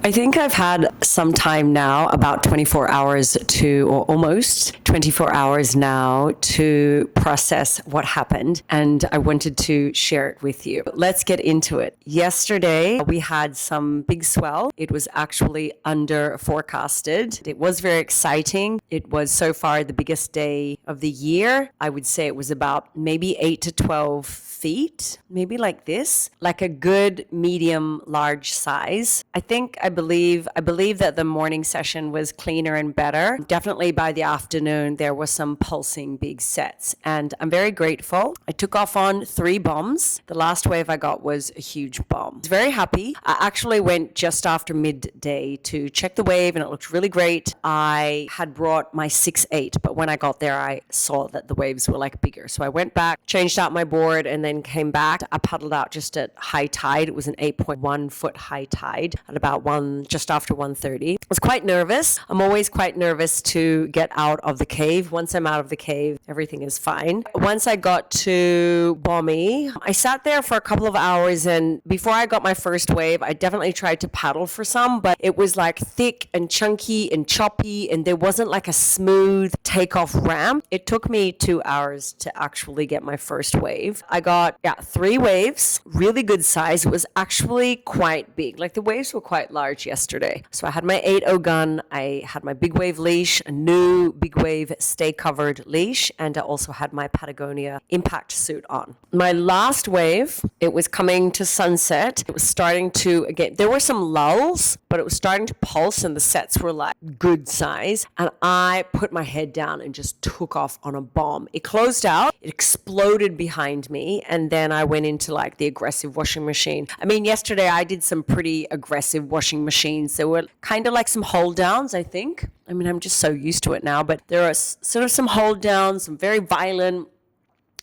I think I've had some time now, about 24 hours or almost 24 hours now to process what happened. And I wanted to share it with you. Let's get into it. Yesterday, we had some big swell. It was actually under forecasted. It was very exciting. It was so far the biggest day of the year. I would say it was about maybe 8 to 12 feet, maybe like this, like a good medium large size. I believe that the morning session was cleaner and better. Definitely by the afternoon there was some pulsing big sets, and I'm very grateful. I took off on 3 bombs. The last wave I got was a huge bomb. I was very happy. I actually went just after midday to check the wave and it looked really great. I had brought my 6.8, but when I got there I saw that the waves were like bigger. So I went back, changed out my board, and then came back. I paddled out just at high tide. It was an 8.1 foot high tide at about just after 1:30. I was quite nervous. I'm always quite nervous to get out of the cave. Once I'm out of the cave, everything is fine. Once I got to Bommy, I sat there for a couple of hours, and before I got my first wave, I definitely tried to paddle for some, but it was like thick and chunky and choppy, and there wasn't like a smooth takeoff ramp. It took me 2 hours to actually get my first wave. I got 3 waves, really good size. It was actually quite big. Like the waves were quite large yesterday. So I had my 8.0 gun, I had my big wave leash, a new big wave stay covered leash, and I also had my Patagonia impact suit on. My last wave, it was coming to sunset. It was starting to, again, there were some lulls, but it was starting to pulse and the sets were like good size. And I put my head down and just took off on a bomb. It closed out, it exploded behind me, and then I went into like the aggressive washing machine. I mean, yesterday I did some pretty aggressive washing machines. There were kind of like some hold downs, I think. I mean, I'm just so used to it now, but there are sort of some hold downs, some very violent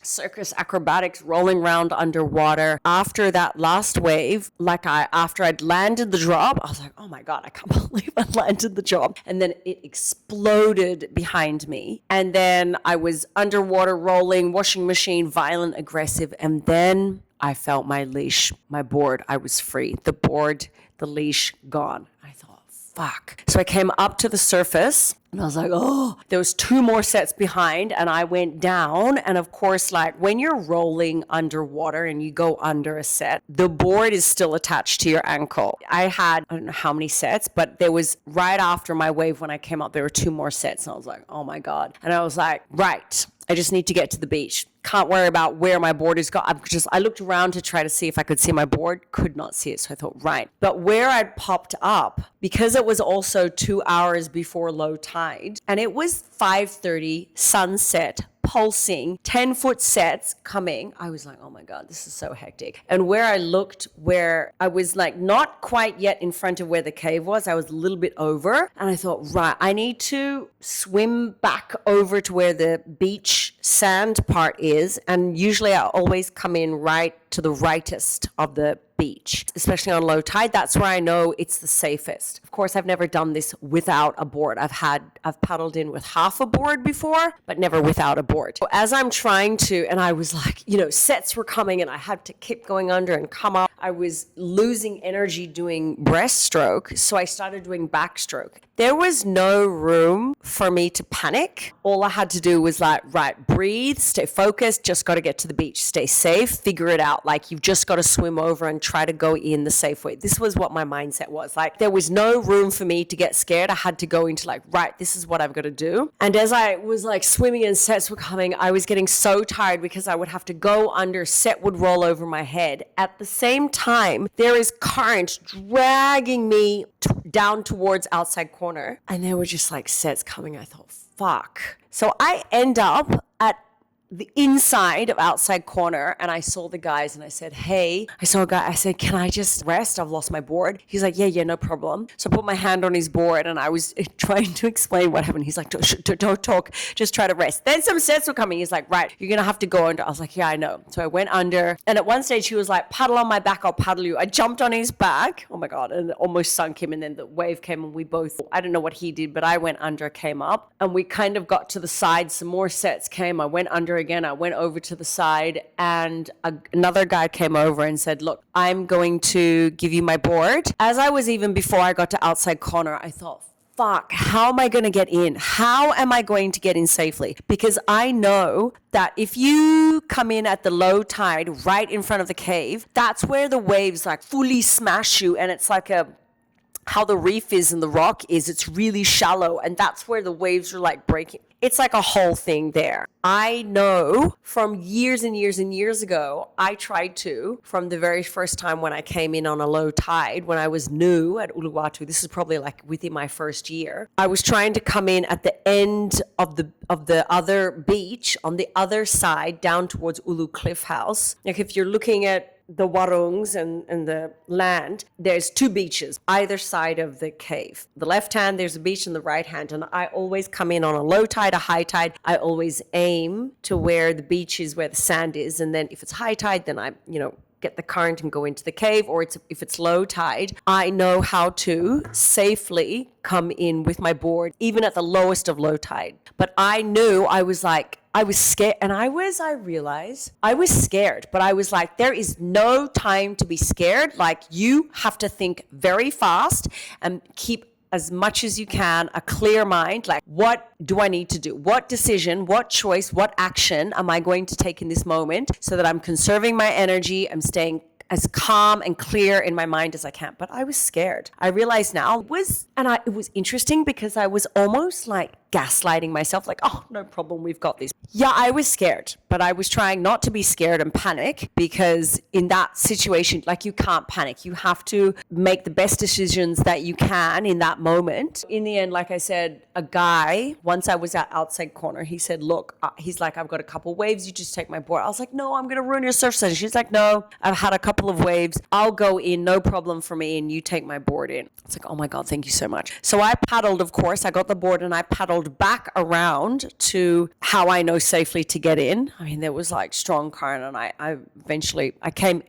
circus acrobatics rolling around underwater. After that last wave, after I'd landed the drop, I was like, oh my God, I can't believe I landed the drop. And then it exploded behind me. And then I was underwater rolling, washing machine, violent, aggressive. And then I felt my leash, my board, I was free. The board, the leash gone. I thought, fuck. So I came up to the surface and I was like, oh, there was 2 more sets behind, and I went down. And of course, like when you're rolling underwater and you go under a set, the board is still attached to your ankle. I don't know how many sets, but there was right after my wave when I came up, there were 2 more sets. And I was like, oh my God. And I was like, right, I just need to get to the beach. Can't worry about where my board is gone. I looked around to try to see if I could see my board, could not see it. So I thought, right. But where I'd popped up, because it was also 2 hours before low tide, and it was 5:30 sunset, pulsing, 10-foot sets coming. I was like, oh my God, this is so hectic. And where I looked, where I was like not quite yet in front of where the cave was, I was a little bit over. And I thought, right, I need to swim back over to where the beach sand part is. And usually I always come in right to the rightest of the beach, especially on low tide. That's where I know it's the safest. Of course, I've never done this without a board. I've paddled in with half a board before, but never without a board. So as I'm trying to, and I was like, sets were coming and I had to keep going under and come up. I was losing energy doing breaststroke, so I started doing backstroke. There was no room for me to panic. All I had to do was like, right, breathe, stay focused, just got to get to the beach, stay safe, figure it out. Like you've just got to swim over and try to go in the safe way. This was what my mindset was. Like there was no room for me to get scared. I had to go into like, right, this is what I've got to do. And as I was like swimming and sets were coming, I was getting so tired because I would have to go under, set would roll over my head. At the same time, there is current dragging me down towards outside corner. And there were just like sets coming. I thought, fuck. So I end up at the inside of outside corner, and I saw the guys and I said, hey, I saw a guy, I said, can I just rest? I've lost my board. He's like, yeah, no problem. So I put my hand on his board and I was trying to explain what happened. He's like, don't talk, just try to rest. Then some sets were coming. He's like, right, you're going to have to go under. I was like, yeah, I know. So I went under, and at one stage he was like, paddle on my back, I'll paddle you. I jumped on his back. Oh my God. And it almost sunk him. And then the wave came and we both, I don't know what he did, but I went under, came up, and we kind of got to the side. Some more sets came. I went under water again. I went over to the side and another guy came over and said, look, I'm going to give you my board. As I was even before I got to outside corner, I thought, fuck, how am I going to get in? How am I going to get in safely? Because I know that if you come in at the low tide right in front of the cave, that's where the waves like fully smash you. And it's like how the reef is and the rock is, it's really shallow. And that's where the waves are like breaking. It's like a whole thing there. I know from years and years and years ago, I tried to, from the very first time when I came in on a low tide, when I was new at Uluwatu, this is probably like within my first year, I was trying to come in at the end of the other beach on the other side down towards Ulu Cliff House. Like if you're looking at the warungs and the land, there's two beaches either side of the cave. The left hand, there's a beach, and the right hand. And I always come in on a low tide, a high tide. I always aim to where the beach is, where the sand is. And then if it's high tide, then I, get the current and go into the cave. Or if it's low tide, I know how to safely come in with my board, even at the lowest of low tide. But I knew I was scared. And I realized I was scared, but I was like, there is no time to be scared. Like, you have to think very fast and keep as much as you can a clear mind. Like, what do I need to do? What decision, what choice, what action am I going to take in this moment so that I'm conserving my energy, I'm staying as calm and clear in my mind as I can. But I was scared. I realize now it was interesting because I was almost like gaslighting myself, like, oh, no problem, we've got this. Yeah, I was scared, but I was trying not to be scared and panic, because in that situation, like, you can't panic. You have to make the best decisions that you can in that moment. In the end, like I said, a guy, once I was at outside corner, he said, look, he's like, I've got a couple waves, you just take my board. I was like, no, I'm going to ruin your surf session. She's like, no, I've had a couple of waves. I'll go in, no problem for me, and you take my board in. It's like, oh my God, thank you so much. So I paddled, of course, I got the board and I paddled back around to how I know safely to get in. I mean, there was like strong current, and I eventually came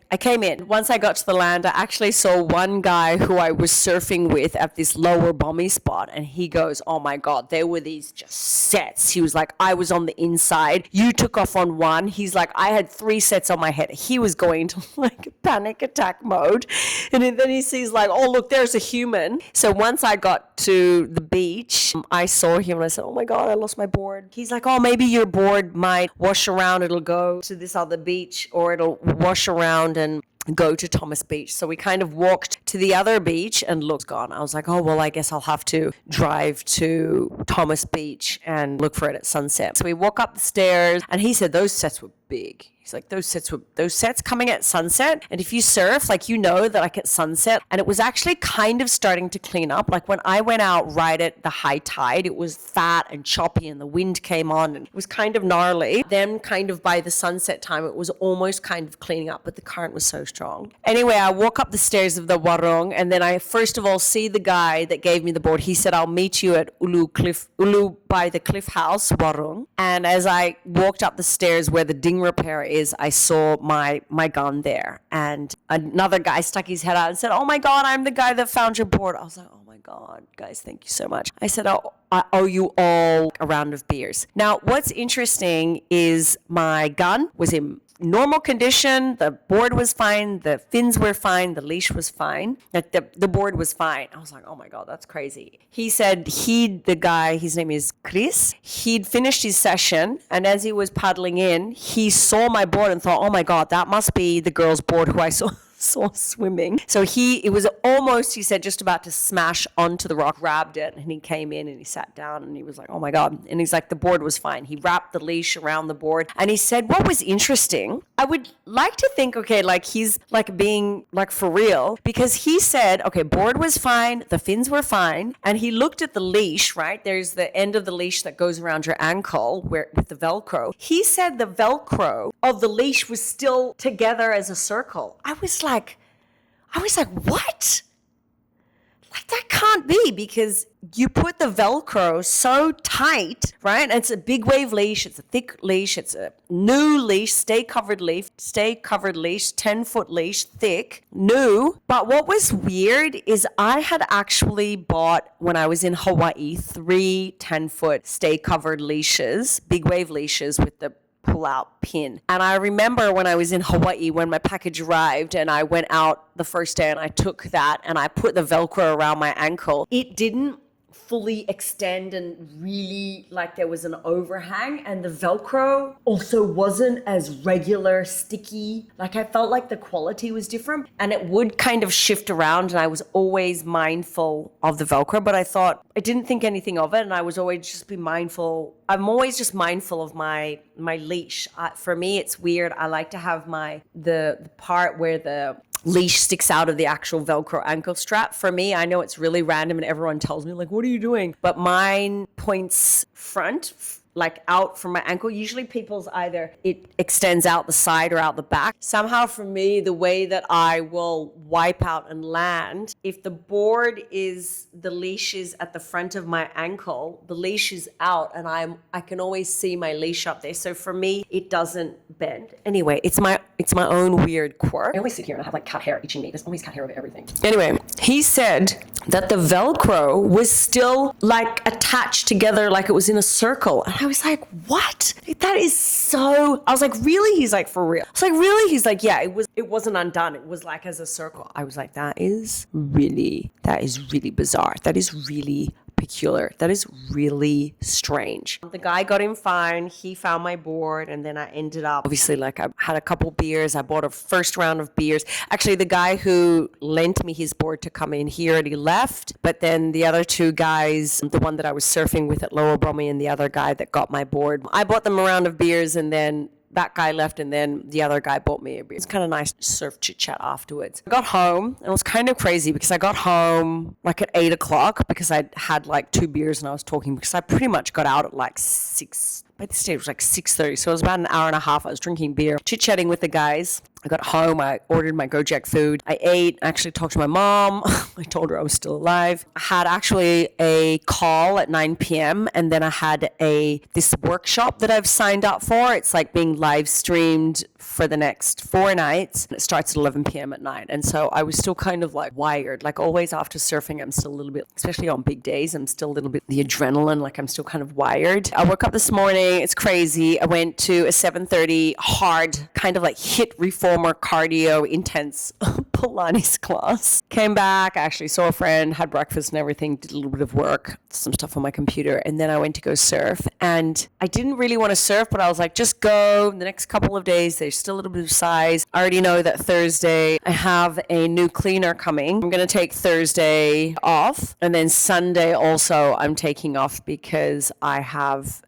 in. Once I got to the land, I actually saw one guy who I was surfing with at this lower bomby spot, and he goes, oh my God, there were these just sets. He was like, I was on the inside, you took off on one. He's like, I had 3 sets on my head. He was going into like panic attack mode. And then he sees like, oh look, there's a human. So once I got to the beach, I saw him and I said, oh my God, I lost my board. He's like, oh, maybe your board might wash around. It'll go to this other beach, or it'll wash around and go to Thomas Beach. So we kind of walked to the other beach and looked gone. I was like, oh, well, I guess I'll have to drive to Thomas Beach and look for it at sunset. So we walk up the stairs, and he said those sets were big. He's like, those sets coming at sunset. And if you surf, like, you know that like at sunset, and it was actually kind of starting to clean up. Like when I went out right at the high tide, it was fat and choppy and the wind came on and it was kind of gnarly. Then kind of by the sunset time, it was almost kind of cleaning up, but the current was so strong. Anyway, I walk up the stairs of the warung, and then I first of all see the guy that gave me the board. He said, I'll meet you at Ulu by the cliff house, warung. And as I walked up the stairs where the ding repair is, I saw my gun there, and another guy stuck his head out and said, oh my God, I'm the guy that found your board. I was like, oh my God, guys, thank you so much. I said, oh, I owe you all a round of beers. Now, what's interesting is my gun was in normal condition. The board was fine. The fins were fine. The leash was fine. Like the board was fine. I was like, oh my God, that's crazy. He said the guy, his name is Chris, he'd finished his session, and as he was paddling in, he saw my board and thought, oh my God, that must be the girl's board who I saw swimming. So it was almost, he said, just about to smash onto the rock, grabbed it, and he came in and he sat down and he was like, oh my God. And he's like, the board was fine. He wrapped the leash around the board, and he said, what was interesting, I would like to think, okay, like he's like being like for real, because he said, okay, board was fine, the fins were fine, and he looked at the leash, right? There's the end of the leash that goes around your ankle with the Velcro. He said the Velcro of the leash was still together as a circle. I was like, what? Like, that can't be, because you put the Velcro so tight, right? And it's a big wave leash. It's a thick leash. It's a new leash, stay covered leash, 10-foot leash, thick, new. But what was weird is I had actually bought, when I was in Hawaii, 3 10-foot stay covered leashes, big wave leashes with the pull-out pin. And I remember when I was in Hawaii, when my package arrived and I went out the first day and I took that and I put the Velcro around my ankle, it didn't fully extend and really like there was an overhang, and the Velcro also wasn't as regular sticky. Like I felt like the quality was different and it would kind of shift around, and I was always mindful of the Velcro, but I didn't think anything of it, and I was always just be mindful. I'm always just mindful of my leash. For me, it's weird. I like to have the part where the leash sticks out of the actual Velcro ankle strap. For me, I know it's really random and everyone tells me like, what are you doing? But mine points front, like out from my ankle. Usually people's either it extends out the side or out the back. Somehow for me, the way that I will wipe out and land, if the leash is at the front of my ankle, the leash is out and I can always see my leash up there. So for me, it doesn't bend. Anyway, it's my own weird quirk. I always sit here and I have like cat hair itching me. There's always cat hair over everything. Anyway, he said that the Velcro was still like attached together like it was in a circle. And I was like, what? That is so... I was like, really? He's like, for real? I was like, really? He's like, yeah, it wasn't undone. It was like as a circle. I was like, that is really bizarre. That is really peculiar. That is really strange. The guy got him fine. He found my board, and then I ended up, obviously, like I had a couple beers. I bought a first round of beers. Actually, the guy who lent me his board to come in, he already left. But then the other two guys, the one that I was surfing with at Lower Bromley and the other guy that got my board, I bought them a round of beers, and then that guy left, and then the other guy bought me a beer. It's kind of nice surf chit chat afterwards. I got home, and it was kind of crazy because I got home like at 8 o'clock because I had like 2 beers and I was talking because I pretty much got out at like 6. By this stage, it was like 6:30, so it was about an hour and a half. I was drinking beer, chit-chatting with the guys. I got home, I ordered my Gojek food. I ate, I actually talked to my mom. I told her I was still alive. I had actually a call at 9 p.m. and then I had this workshop that I've signed up for. It's like being live streamed for the next 4 nights. It starts at 11 p.m. at night. And so I was still kind of like wired. Like always after surfing, I'm still a little bit, especially on big days, I'm still a little bit the adrenaline, like I'm still kind of wired. I woke up this morning. It's crazy. I went to a 7:30 hard kind of like HIIT reformer cardio intense Pilates class. Came back, I actually saw a friend, had breakfast and everything, did a little bit of work, some stuff on my computer, and then I went to go surf. And I didn't really want to surf, but I was like, just go. The next couple of days, there's still a little bit of size. I already know that Thursday I have a new cleaner coming. I'm going to take Thursday off, and then Sunday also I'm taking off because I have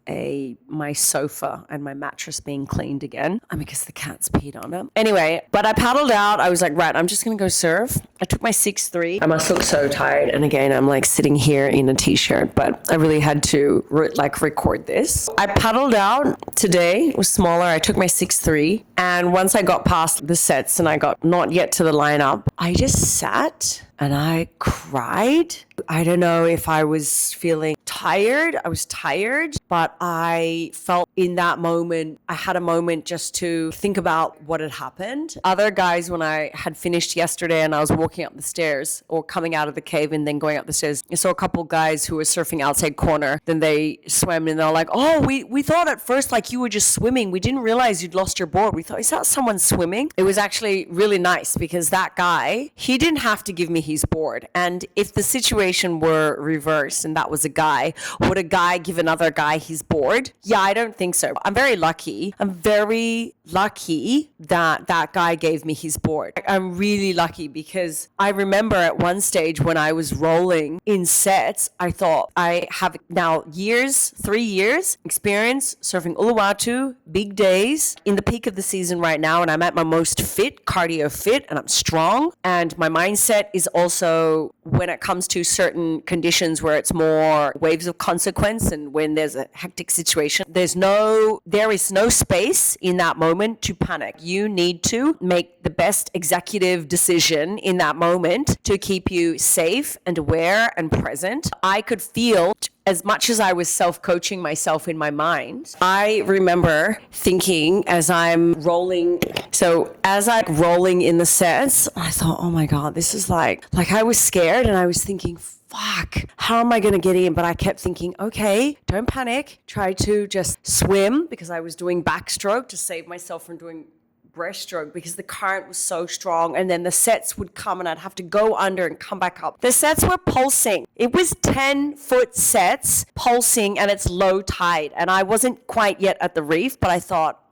my sofa and my mattress being cleaned again because the cat's peed on it. Anyway, but I paddled out. I was like, right, I'm just going to go surf. I took my 6'3". I must look so tired. And again, I'm like sitting here in a t-shirt, but I really had to record this. I paddled out today. It was smaller. I took my 6'3". And once I got past the sets and I got not yet to the lineup, I just sat and I cried. I don't know if I was feeling tired. I was tired, but I felt in that moment, I had a moment just to think about what had happened. Other guys, when I had finished yesterday and I was walking up the stairs or coming out of the cave and then going up the stairs, I saw a couple guys who were surfing outside corner. Then they swam and they're like, oh, we thought at first like you were just swimming. We didn't realize you'd lost your board. We thought, is that someone swimming? It was actually really nice because that guy, he didn't have to give me his board. And if the situation were reversed and that was a guy, would a guy give another guy his board? Yeah, I don't think so. I'm very lucky. I'm very lucky that that guy gave me his board. I'm really lucky because I remember at one stage when I was rolling in sets, I thought I have now 3 years experience surfing Uluwatu, big days, in the peak of the season right now, and I'm at my most fit, cardio fit, and I'm strong. And my mindset is also when it comes to certain conditions where it's more waves of consequence and when there's a hectic situation, there is no space in that moment to panic. You need to make the best executive decision in that moment to keep you safe and aware and present. I could feel, as much as I was self-coaching myself in my mind, I remember thinking as I'm rolling in the sets, I thought, oh my God, this is like I was scared and I was thinking, fuck, how am I going to get in? But I kept thinking, okay, don't panic. Try to just swim, because I was doing backstroke to save myself from doing breaststroke because the current was so strong, and then the sets would come and I'd have to go under and come back up. The sets were pulsing. It was 10-foot sets pulsing, and it's low tide, and I wasn't quite yet at the reef, but I thought,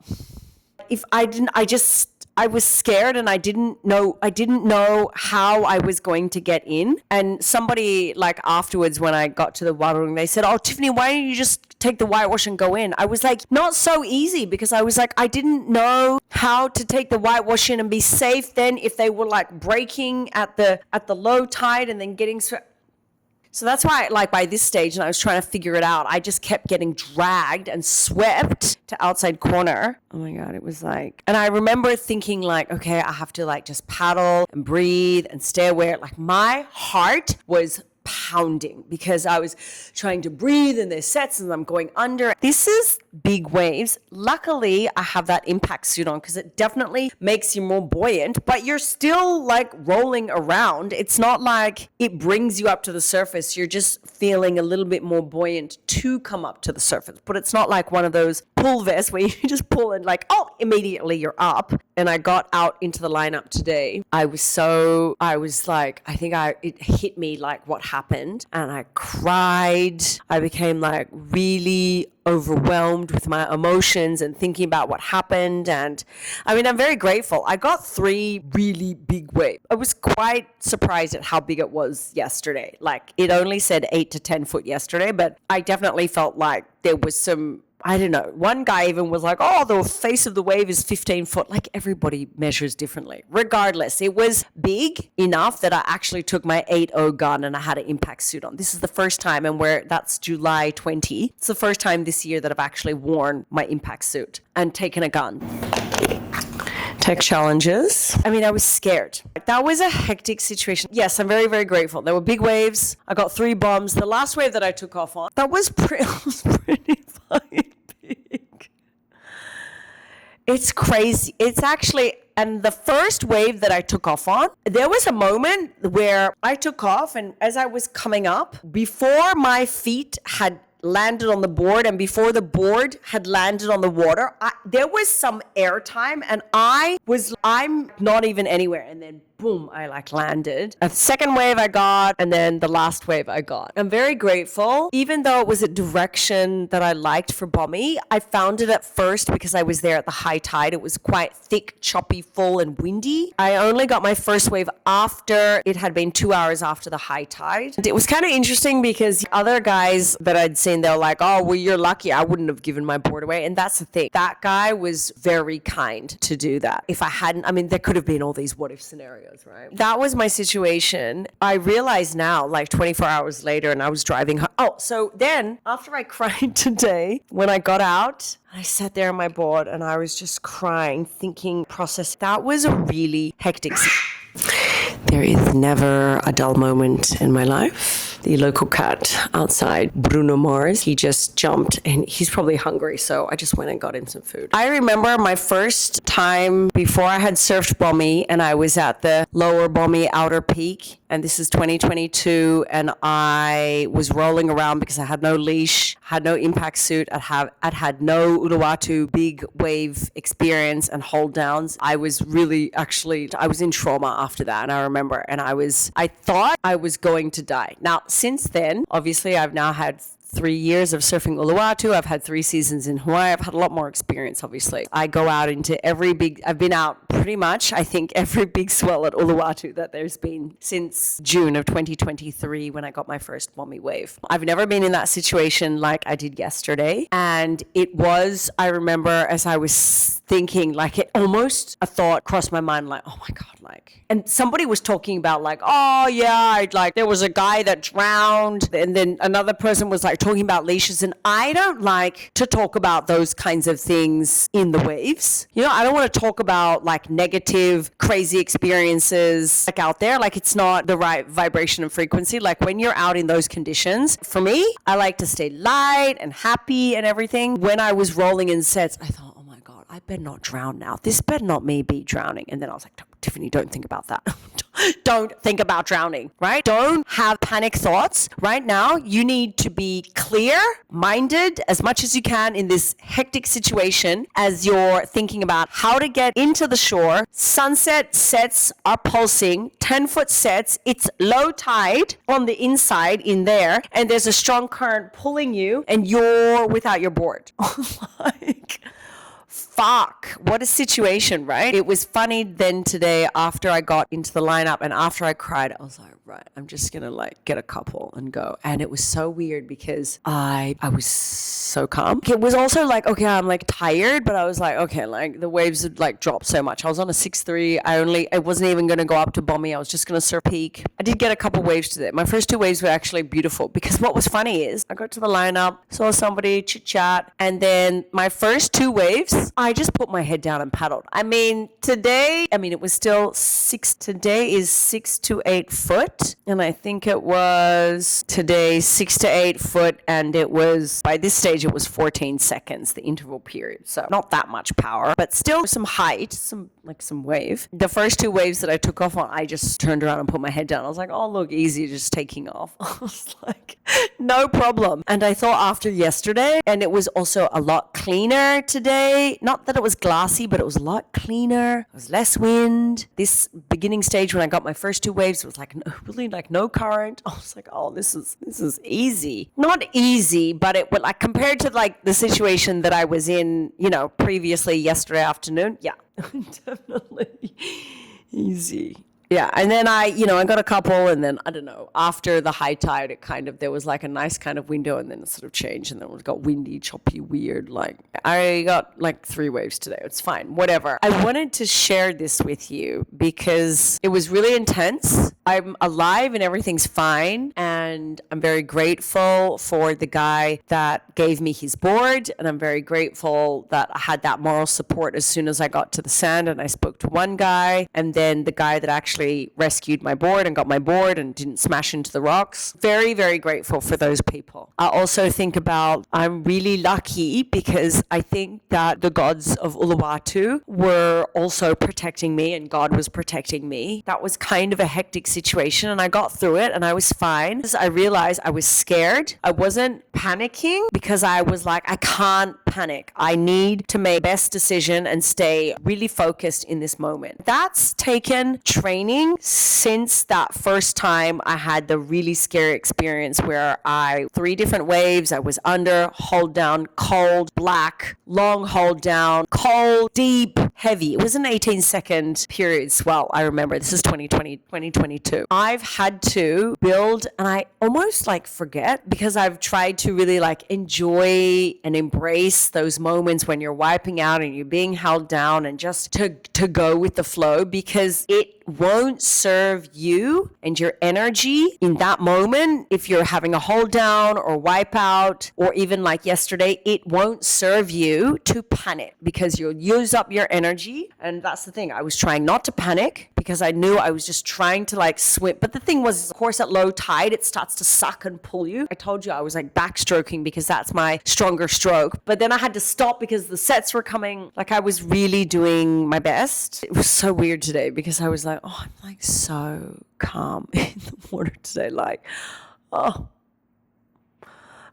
if I didn't, I was scared, and I didn't know how I was going to get in. And somebody, like, afterwards when I got to the warung, they said, oh, Tiffany, why don't you just take the whitewash and go in? I was like, not so easy, because I was like, I didn't know how to take the whitewash in and be safe then if they were like breaking at the low tide and then getting swept. So that's why, like, by this stage, and I was trying to figure it out, I just kept getting dragged and swept to outside corner. Oh my God, it was like, and I remember thinking like, okay, I have to like just paddle and breathe and stay aware. Like, my heart was pounding because I was trying to breathe in their sets and I'm going under. This is big waves. Luckily, I have that impact suit on because it definitely makes you more buoyant, but you're still like rolling around. It's not like it brings you up to the surface. You're just feeling a little bit more buoyant to come up to the surface, but it's not like one of those pull vests where you just pull and like, oh, immediately you're up. And I got out into the lineup today. I was like, it hit me like what happened, and I cried. I became like really overwhelmed with my emotions and thinking about what happened. And I mean, I'm very grateful. I got 3 really big waves. I was quite surprised at how big it was yesterday. Like, it only said 8 to 10 foot yesterday, but I definitely felt like there was some, I don't know. One guy even was like, oh, the face of the wave is 15 foot. Like, everybody measures differently. Regardless, it was big enough that I actually took my 8.0 gun and I had an impact suit on. This is the first time, and that's July 20. It's the first time this year that I've actually worn my impact suit and taken a gun. Tech challenges. I mean, I was scared. That was a hectic situation. Yes, I'm very, very grateful. There were big waves. I got 3 bombs. The last wave that I took off on, that was pretty fucking big. It's crazy. It's actually, and the first wave that I took off on, there was a moment where I took off, and as I was coming up, before my feet had landed on the board and before the board had landed on the water, there was some air time, and I'm not even anywhere, and then boom, I like landed. A second wave I got, and then the last wave I got. I'm very grateful. Even though it was a direction that I liked for Bommy, I found it at first because I was there at the high tide. It was quite thick, choppy, full, and windy. I only got my first wave after it had been 2 hours after the high tide. And it was kind of interesting because other guys that I'd seen, they're like, oh, well, you're lucky. I wouldn't have given my board away. And that's the thing. That guy was very kind to do that. If I hadn't, I mean, there could have been all these what if scenarios. Right? That was my situation. I realize now, like 24 hours later, and I was driving home. Oh, so then after I cried today, when I got out, I sat there on my board and I was just crying, thinking, process. That was a really hectic There is never a dull moment in my life. The local cat outside, Bruno Mars, he just jumped and he's probably hungry, so I just went and got him some food. I remember my first time before I had surfed Bommy, and I was at the lower Bommy outer peak, and this is 2022, and I was rolling around because I had no leash, had no impact suit, I'd had no Uluwatu big wave experience and hold downs. I was in trauma after that, and I remember, and I thought I was going to die. Now, since then, obviously, I've now had 3 years of surfing Uluwatu. I've had 3 seasons in Hawaii. I've had a lot more experience, obviously. I go out into I've been out pretty much, I think, every big swell at Uluwatu that there's been since June of 2023 when I got my first Bommy wave. I've never been in that situation like I did yesterday. And I remember as I was thinking, like, a thought crossed my mind, like, oh my God, like, and somebody was talking about like, oh yeah, there was a guy that drowned, and then another person was like talking about leashes, and I don't like to talk about those kinds of things in the waves. You know, I don't want to talk about like negative, crazy experiences like out there. Like, it's not the right vibration and frequency. Like, when you're out in those conditions, for me, I like to stay light and happy and everything. When I was rolling in sets, I thought, oh my God, I better not drown now. This better not me be drowning. And then I was like, Tiffany, don't think about that. Don't think about drowning, right? Don't have panic thoughts. Right now, you need to be clear-minded as much as you can in this hectic situation as you're thinking about how to get into the shore. Sunset sets are pulsing, 10-foot sets. It's low tide on the inside in there, and there's a strong current pulling you, and you're without your board. Like, fuck, what a situation, right? It was funny then today after I got into the lineup and after I cried, I was like, right, I'm just gonna like get a couple and go. And it was so weird because I was so calm. It was also like, okay, I'm like tired, but I was like, okay, like the waves had like dropped so much. I was on a 6'3". I wasn't even gonna go up to Bommy. I was just gonna surf peak. I did get a couple waves today. My first 2 waves were actually beautiful because what was funny is I got to the lineup, saw somebody chit chat, and then my first 2 waves, I just put my head down and paddled. It was still today is 6 to 8 foot. And I think it was today 6 to 8 foot. And it was, by this stage, it was 14 seconds, the interval period. So not that much power, but still some height, some wave. The first 2 waves that I took off on, I just turned around and put my head down. I was like, oh, look, easy, just taking off. I was like, no problem. And I thought after yesterday, and it was also a lot cleaner today. Not that it was glassy, but it was a lot cleaner. It was less wind. This beginning stage when I got my first 2 waves, it was like really like no current. I was like, oh, this is easy. Not easy, but it would like compared to like the situation that I was in, previously yesterday afternoon. Yeah, definitely easy. Yeah, and then I got a couple, and then, I don't know, after the high tide, there was like a nice kind of window, and then it sort of changed, and then it got windy, choppy, weird, like, I got like 3 waves today. It's fine, whatever. I wanted to share this with you because it was really intense. I'm alive and everything's fine, and I'm very grateful for the guy that gave me his board, and I'm very grateful that I had that moral support as soon as I got to the sand, and I spoke to one guy, and then the guy that actually rescued my board and got my board and didn't smash into the rocks. Very, very grateful for those people. I also think about, I'm really lucky because I think that the gods of Uluwatu were also protecting me, and God was protecting me. That was kind of a hectic situation, and I got through it and I was fine. I realized I was scared. I wasn't panicking because I was like, I can't panic. I need to make the best decision and stay really focused in this moment. That's taken training since that first time I had the really scary experience where 3 different waves, I was under, hold down, cold, black, long hold down, cold, deep, heavy. It was an 18-second period swell. I remember this is 2022. I've had to build, and I almost like forget because I've tried to really like enjoy and embrace those moments when you're wiping out and you're being held down, and just to go with the flow, because it won't serve you and your energy in that moment. If you're having a hold down or wipe out, or even like yesterday, it won't serve you to panic because you'll use up your energy. And that's the thing. I was trying not to panic because I knew I was just trying to like swim. But the thing was, of course, at low tide, it starts to suck and pull you. I told you I was like backstroking because that's my stronger stroke. But then I had to stop because the sets were coming. Like I was really doing my best. It was so weird today because I was like, oh, I'm like so calm in the water today. Like, oh.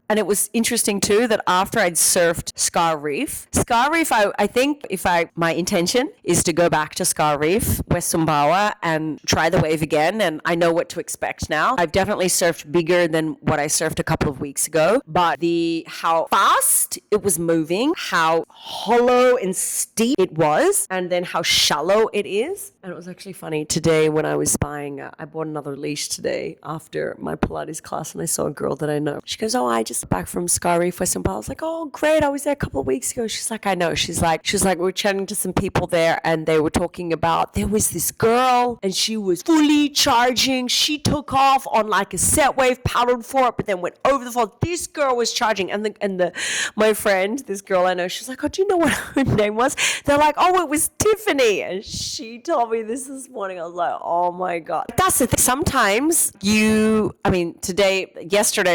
And it was interesting too that after I'd surfed Scar Reef, I think my intention is to go back to Scar Reef, West Sumbawa, and try the wave again. And I know what to expect now. I've definitely surfed bigger than what I surfed a couple of weeks ago, but how fast it was moving, how hollow and steep it was, and then how shallow it is. And it was actually funny today when I was I bought another leash today after my Pilates class, and I saw a girl that I know. She goes, oh, I just back from Scar Reef, West Sumbawa. I was like, oh, great. I was there a couple of weeks ago. She's like, I know. She's like, we're chatting to some people there, and they were talking about, there was this girl and she was fully charging. She took off on like a set wave, paddled for it, but then went over the fall. This girl was charging. And my friend, this girl I know, she's like, oh, do you know what her name was? They're like, oh, it was Tiffany. And she told me this morning. I was like, oh my God. That's the thing. Sometimes yesterday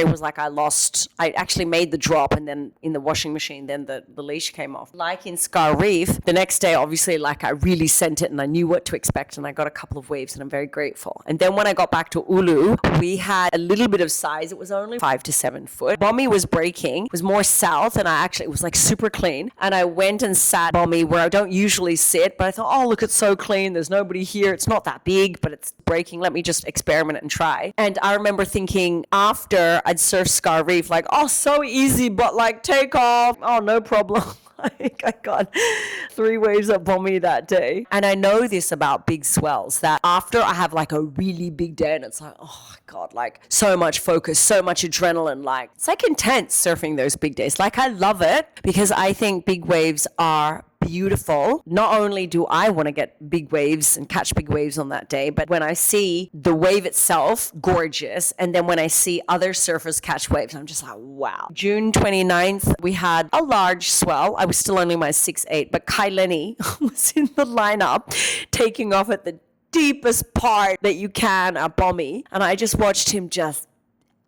was like I lost I actually made the drop, and then in the washing machine, then the leash came off. Like in Scar Reef, the next day, obviously, like I really sent it and I knew what to expect, and I got a couple of waves, and I'm very grateful. And then when I got back to Ulu, we had a little bit of size. It was only 5 to 7 foot. Bommy was breaking, it was more south, and it was like super clean. And I went and sat Bommy where I don't usually sit, but I thought, oh, look, it's so clean. There's nobody here. It's not that big, but it's breaking. Let me just experiment and try. And I remember thinking after I'd surfed Scar Reef, like, oh, so easy, but like take off. Oh, no problem. I got 3 waves at Bommy that day. And I know this about big swells, that after I have like a really big day and it's like, oh my God, like so much focus, so much adrenaline, like it's like intense surfing those big days. Like I love it because I think big waves are beautiful. Not only do I want to get big waves and catch big waves on that day, but when I see the wave itself, gorgeous. And then when I see other surfers catch waves, I'm just like, wow. June 29th, we had a large swell. I was still only my 6'8", but Kai Lenny was in the lineup taking off at the deepest part that you can at Bommy. And I just watched him just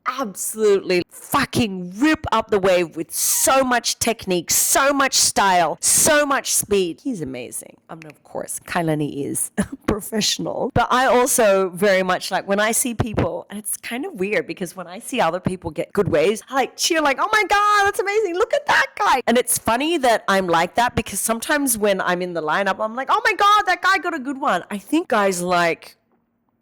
absolutely fucking rip up the wave with so much technique, so much style, so much speed. He's amazing. I mean, of course, Kailani is professional. But I also very much like when I see people, and it's kind of weird because when I see other people get good waves, I like cheer like, oh my God, that's amazing. Look at that guy. And it's funny that I'm like that because sometimes when I'm in the lineup, I'm like, oh my God, that guy got a good one. I think guys like,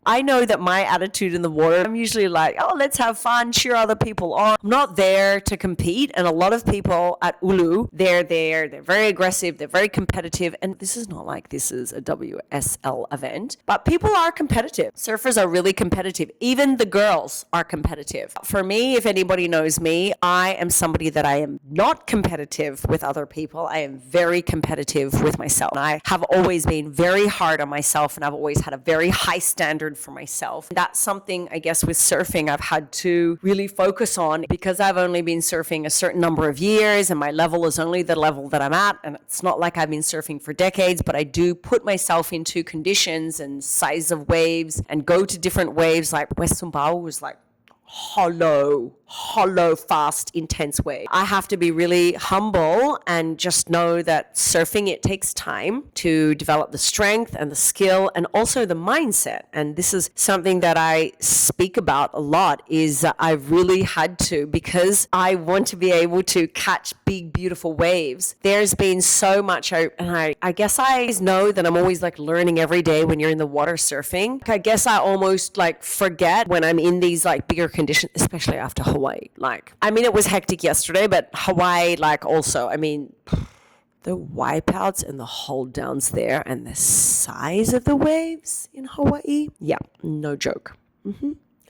I know that my attitude in the water, I'm usually like, oh, let's have fun, cheer other people on. I'm not there to compete. And a lot of people at Ulu, they're very aggressive, they're very competitive. And this is not like this is a WSL event, but people are competitive. Surfers are really competitive. Even the girls are competitive. For me, if anybody knows me, I am somebody that I am not competitive with other people. I am very competitive with myself. And I have always been very hard on myself, and I've always had a very high standard for myself. That's something, I guess, with surfing I've had to really focus on because I've only been surfing a certain number of years and my level is only the level that I'm at. And it's not like I've been surfing for decades, but I do put myself into conditions and size of waves and go to different waves. Like West Sumbawa was like hollow, fast, intense wave. I have to be really humble and just know that surfing, it takes time to develop the strength and the skill and also the mindset. And this is something that I speak about a lot is I've really had to, because I want to be able to catch big, beautiful waves. There's been so much, I guess I know that I'm always like learning every day when you're in the water surfing. I guess I almost like forget when I'm in these like bigger conditions, especially after Hawaii. Like, I mean, it was hectic yesterday, but Hawaii, like also, I mean, the wipeouts and the hold downs there and the size of the waves in Hawaii. Yeah, no joke.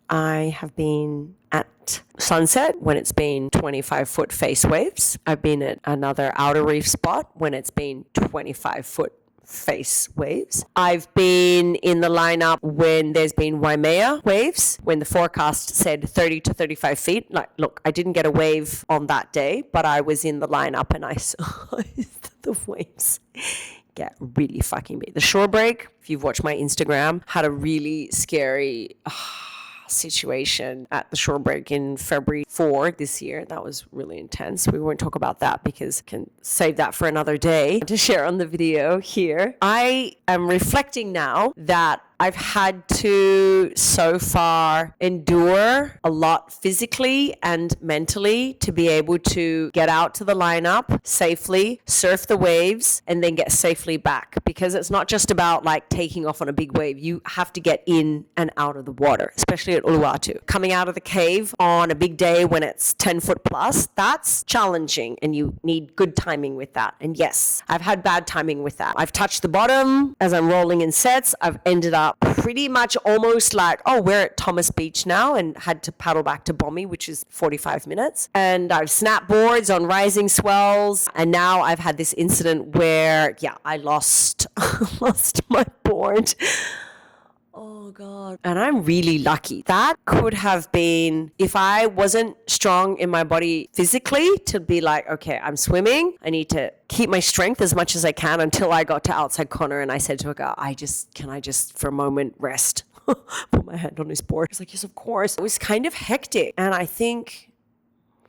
I have been at Sunset when it's been 25-foot face waves. I've been at another outer reef spot when it's been 25-foot face waves. I've been in the lineup when there's been Waimea waves, when the forecast said 30 to 35 feet. Like, look, I didn't get a wave on that day, but I was in the lineup and I saw the waves get really fucking big. The shore break, if you've watched my Instagram, had a really scary situation at the shore break in February 4 this year. That was really intense. We won't talk about that because I can save that for another day to share on the video here. I am reflecting now that I've had to so far endure a lot physically and mentally to be able to get out to the lineup safely, surf the waves, and then get safely back. Because it's not just about like taking off on a big wave. You have to get in and out of the water, especially at Uluwatu. Coming out of the cave on a big day when it's 10 foot plus, that's challenging and you need good timing with that. And yes, I've had bad timing with that. I've touched the bottom as I'm rolling in sets. I've ended up pretty much almost like, oh, we're at Thomas Beach now, and had to paddle back to Bommy, which is 45 minutes. And I've snapped boards on rising swells. And now I've had this incident where, yeah, I lost my board. Oh God. And I'm really lucky. That could have been, if I wasn't strong in my body physically, to be like, okay, I'm swimming. I need to keep my strength as much as I can until I got to outside corner. And I said to a guy, can I just for a moment rest? Put my hand on his board. He's like, yes, of course. It was kind of hectic. And I think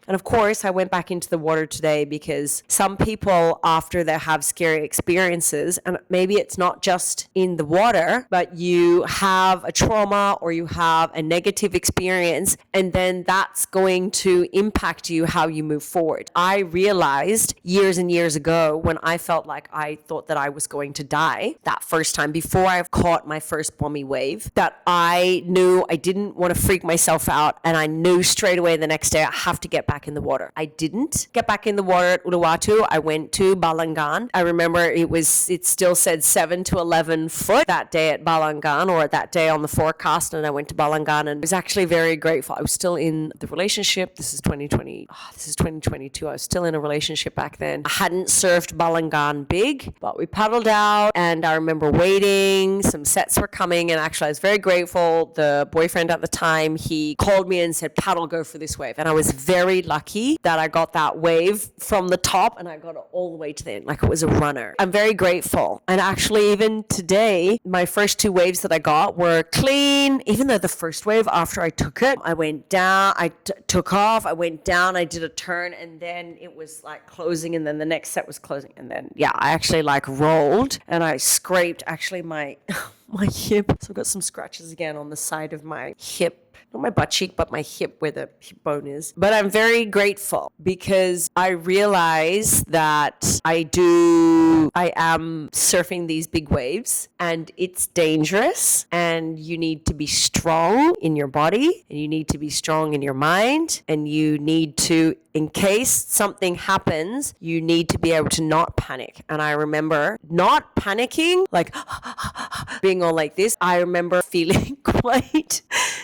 And of course, I went back into the water today because some people, after they have scary experiences, and maybe it's not just in the water, but you have a trauma or you have a negative experience, and then that's going to impact you how you move forward. I realized years and years ago when I felt like I thought that I was going to die that first time before I caught my first bomby wave, that I knew I didn't want to freak myself out, and I knew straight away the next day I have to get back in the water. I didn't get back in the water at Uluwatu. I went to Balangan. I remember it still said 7 to 11 foot that day at Balangan, or that day on the forecast, and I went to Balangan and was actually very grateful. I was still in the relationship. This is 2022. I was still in a relationship back then. I hadn't surfed Balangan big, but we paddled out, and I remember waiting. Some sets were coming, and actually I was very grateful. The boyfriend at the time, he called me and said, paddle, go for this wave. And I was very lucky that I got that wave from the top and I got it all the way to the end, like it was a runner. I'm very grateful. And actually, even today, my first two waves that I got were clean. Even though the first wave, after I took it, I went down, I took off, I went down, I did a turn, and then it was like closing, and then the next set was closing. And then, yeah, I actually like rolled and I scraped actually my hip. So I've got some scratches again on the side of my hip. Not my butt cheek, but my hip where the hip bone is. But I'm very grateful because I realize that I am surfing these big waves, and it's dangerous, and you need to be strong in your body, and you need to be strong in your mind, and you need to, in case something happens, you need to be able to not panic. And I remember not panicking, like being all like this. I remember feeling quite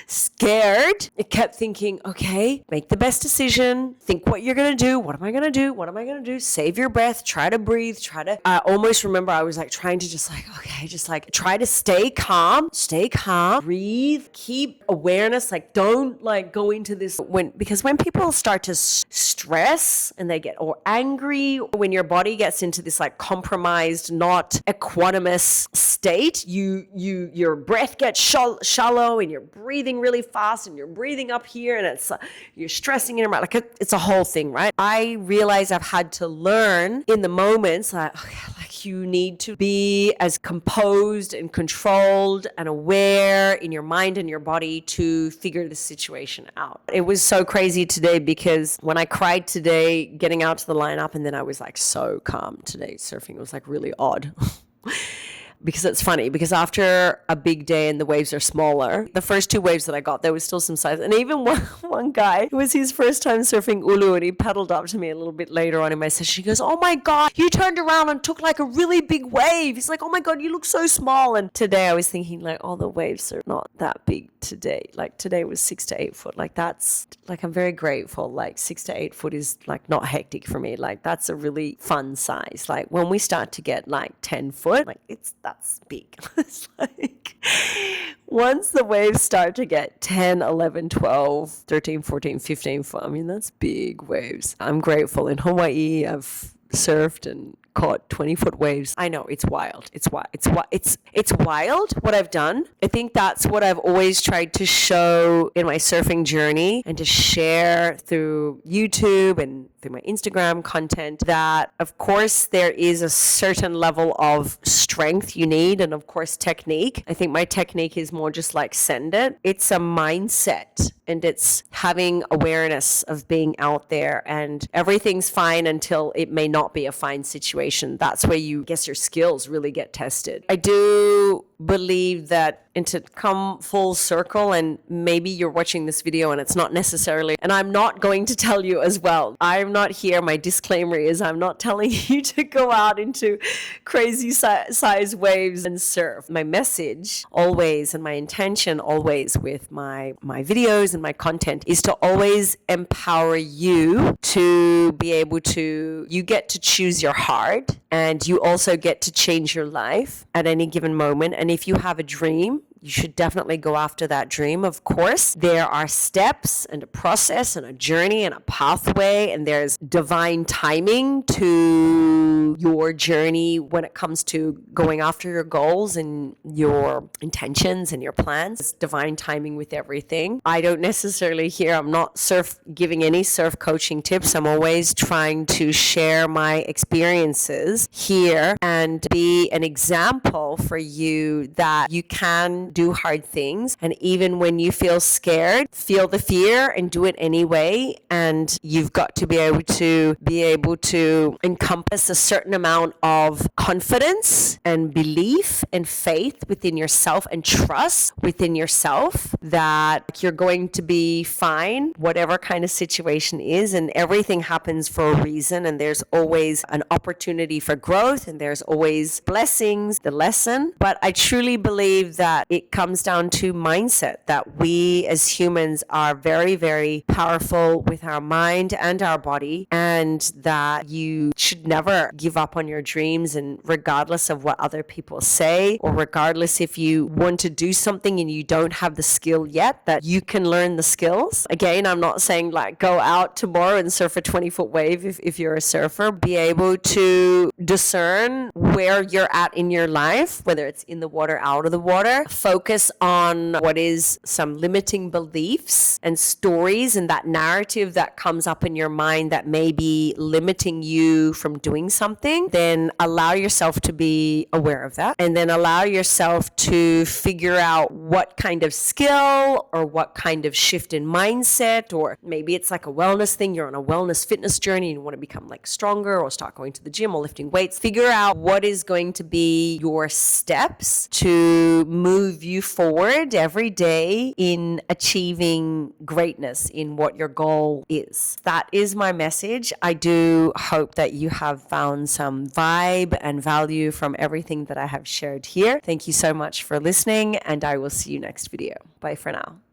scared. I kept thinking, okay, make the best decision. Think what you're going to do. What am I going to do? What am I going to do? Save your breath. Try to breathe. I almost remember I was like trying to just like, okay, just like try to stay calm, breathe, keep awareness. Like don't like go into this because when people start to stress and they get or angry, when your body gets into this like compromised, not equanimous state, your breath gets shallow and you're breathing really fast and you're breathing up here and it's you're stressing in your mind, like it's a whole thing, right? I realize I've had to learn in the moments that like you need to be as composed and controlled and aware in your mind and your body to figure the situation out. It was so crazy today because when I cried today getting out to the lineup, and then I was like so calm today surfing, it was like really odd. Because it's funny, because after a big day and the waves are smaller, the first two waves that I got, there was still some size. And even one guy, it was his first time surfing Ulu, and he paddled up to me a little bit later on in my session. She goes, oh my God, you turned around and took like a really big wave. He's like, oh my God, you look so small. And today I was thinking like, oh, the waves are not that big today. Like today was 6 to 8 foot. Like that's, like I'm very grateful. Like 6 to 8 foot is like not hectic for me. Like that's a really fun size. Like when we start to get like 10 foot, like that's big. It's like once the waves start to get 10, 11, 12, 13, 14, 15 foot, I mean, that's big waves. I'm grateful. In Hawaii, I've surfed and caught 20-foot waves. I know it's wild. It's wild what I've done. I think that's what I've always tried to show in my surfing journey and to share through YouTube and through my Instagram content, that of course there is a certain level of strength you need, and of course technique. I think my technique is more just like send it. It's a mindset, and it's having awareness of being out there, and everything's fine until it may not be a fine situation. That's where you guess your skills really get tested. I do believe that, and to come full circle, and maybe you're watching this video and it's not necessarily, and I'm not going to tell you as well, I'm not here, my disclaimer is I'm not telling you to go out into crazy size waves and surf. My message always, and my intention always with my videos and my content, is to always empower you to be able to, you get to choose your heart, and you also get to change your life at any given moment. And if you have a dream, you should definitely go after that dream. Of course, there are steps and a process and a journey and a pathway, and there's divine timing to your journey when it comes to going after your goals and your intentions and your plans. It's divine timing with everything. I don't necessarily I'm not giving any surf coaching tips. I'm always trying to share my experiences here and be an example for you that you can do hard things. And even when you feel scared, feel the fear and do it anyway. And you've got to be able to encompass a certain amount of confidence and belief and faith within yourself and trust within yourself that you're going to be fine, whatever kind of situation is, and everything happens for a reason, and there's always an opportunity for growth, and there's always blessings, the lesson. But I truly believe that it comes down to mindset, that we as humans are very, very powerful with our mind and our body, and that you should never give up on your dreams, and regardless of what other people say, or regardless if you want to do something and you don't have the skill yet, that you can learn the skills. Again, I'm not saying like go out tomorrow and surf a 20-foot wave if you're a surfer. Be able to discern where you're at in your life, whether it's in the water, out of the water. Focus on what is some limiting beliefs and stories and that narrative that comes up in your mind that may be limiting you from doing something. Then allow yourself to be aware of that, and then allow yourself to figure out what kind of skill or what kind of shift in mindset, or maybe it's like a wellness thing. You're on a wellness fitness journey and you want to become like stronger or start going to the gym or lifting weights. Figure out what is going to be your steps to move you forward every day in achieving greatness in what your goal is. That is my message. I do hope that you have found some vibe and value from everything that I have shared here. Thank you so much for listening, and I will see you next video. Bye for now.